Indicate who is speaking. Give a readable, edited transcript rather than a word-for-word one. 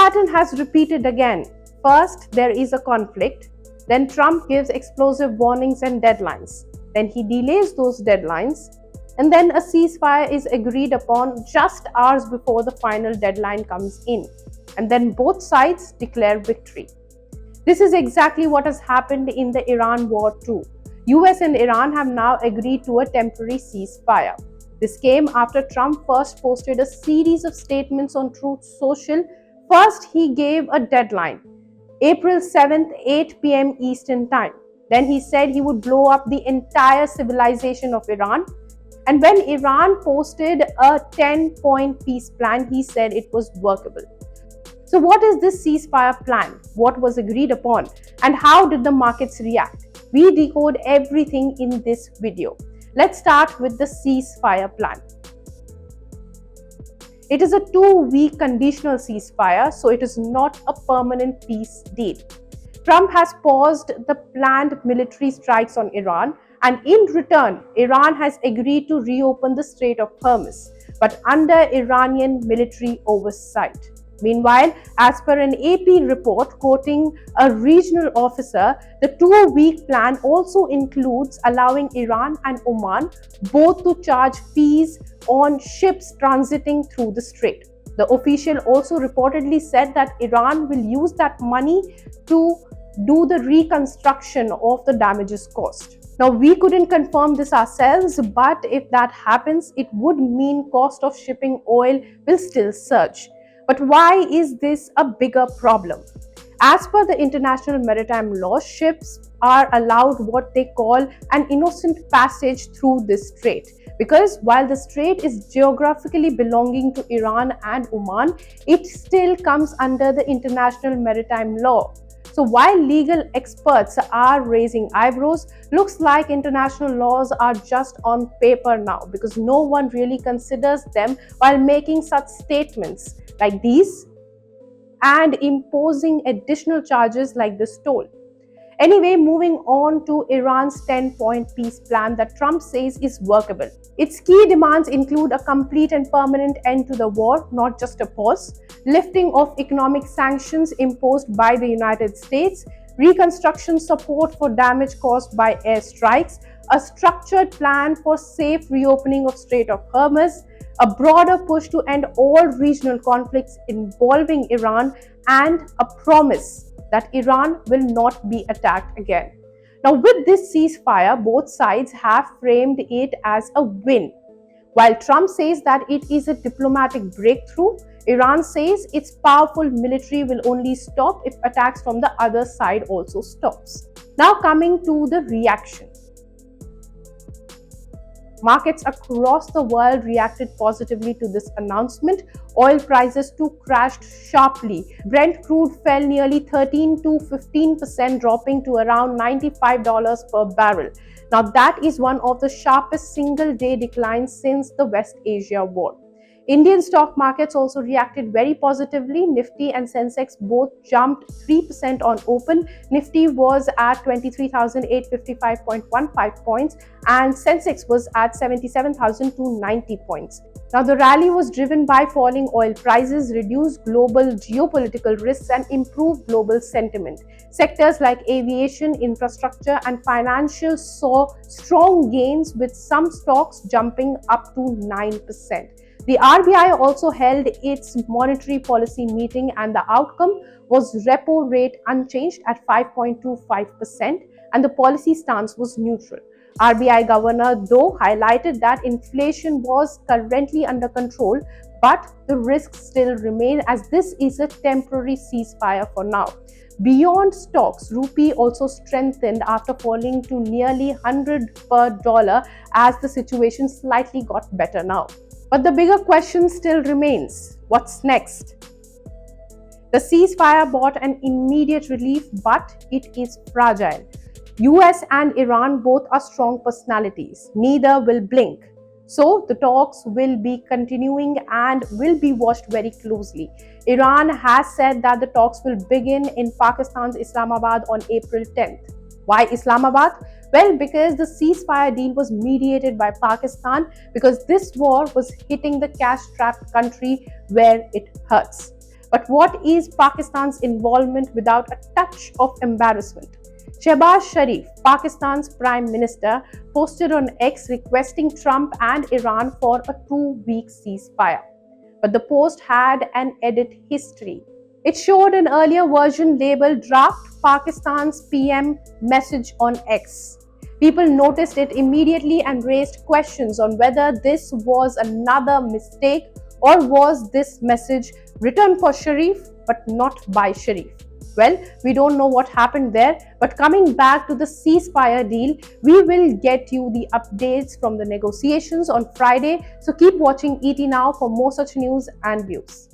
Speaker 1: pattern has repeated again. First, there is a conflict. Then Trump gives explosive warnings and deadlines. Then he delays those deadlines. And then a ceasefire is agreed upon just hours before the final deadline comes in. And then both sides declare victory. This is exactly what has happened in the Iran war too. US and Iran have now agreed to a temporary ceasefire. This came after Trump first posted a series of statements on Truth Social. First, he gave a deadline, April 7th, 8 p.m. Eastern Time. Then he said he would blow up the entire civilization of Iran. And when Iran posted a 10-point peace plan, he said it was workable. So what is this ceasefire plan? What was agreed upon? And how did the markets react? We decode everything in this video. Let's start with the ceasefire plan. It is a 2-week conditional ceasefire, so it is not a permanent peace deal. Trump has paused the planned military strikes on Iran, and in return, Iran has agreed to reopen the Strait of Hormuz, but under Iranian military oversight. Meanwhile, as per an AP report quoting a regional officer, the 2-week plan also includes allowing Iran and Oman both to charge fees on ships transiting through the strait. The official also reportedly said that Iran will use that money to do the reconstruction of the damages caused. Now, we couldn't confirm this ourselves, but if that happens, it would mean cost of shipping oil will still surge. But why is this a bigger problem? As per the international maritime law, ships are allowed what they call an innocent passage through this strait. Because while the strait is geographically belonging to Iran and Oman, it still comes under the international maritime law. So while legal experts are raising eyebrows, looks like international laws are just on paper now, because no one really considers them while making such statements like these and imposing additional charges like this toll. Anyway, moving on to Iran's 10-point peace plan that Trump says is workable. Its key demands include a complete and permanent end to the war, not just a pause, lifting of economic sanctions imposed by the United States, reconstruction support for damage caused by airstrikes, a structured plan for safe reopening of Strait of Hormuz, a broader push to end all regional conflicts involving Iran, and a promise that Iran will not be attacked again. Now, with this ceasefire, both sides have framed it as a win. While Trump says that it is a diplomatic breakthrough, Iran says its powerful military will only stop if attacks from the other side also stops. Now coming to the reaction. Markets across the world reacted positively to this announcement. Oil prices too crashed sharply. Brent crude fell nearly 13 to 15%, dropping to around $95 per barrel. Now that is one of the sharpest single-day declines since the West Asia war. Indian stock markets also reacted very positively. Nifty and Sensex both jumped 3% on open. Nifty was at 23,855.15 points and Sensex was at 77,290 points. Now, the rally was driven by falling oil prices, reduced global geopolitical risks, and improved global sentiment. Sectors like aviation, infrastructure, and financial saw strong gains, with some stocks jumping up to 9%. The RBI also held its monetary policy meeting, and the outcome was repo rate unchanged at 5.25%, and the policy stance was neutral. RBI governor, though, highlighted that inflation was currently under control, but the risks still remain, as this is a temporary ceasefire for now. Beyond stocks, rupee also strengthened after falling to nearly 100 per dollar as the situation slightly got better now. But the bigger question still remains: what's next? The ceasefire brought an immediate relief, but it is fragile. US and Iran both are strong personalities. Neither will blink. So the talks will be continuing and will be watched very closely. Iran has said that the talks will begin in Pakistan's Islamabad on April 10th. Why Islamabad? Well, because the ceasefire deal was mediated by Pakistan, because this war was hitting the cash-strapped country where it hurts. But what is Pakistan's involvement without a touch of embarrassment? Shehbaz Sharif, Pakistan's Prime Minister, posted on X requesting Trump and Iran for a 2-week ceasefire. But the post had an edit history. It showed an earlier version labeled Draft Pakistan's PM message on X. People noticed it immediately and raised questions on whether this was another mistake or was this message written for Sharif but not by Sharif. Well, we don't know what happened there, but coming back to the ceasefire deal, we will get you the updates from the negotiations on Friday. So keep watching ET Now for more such news and views.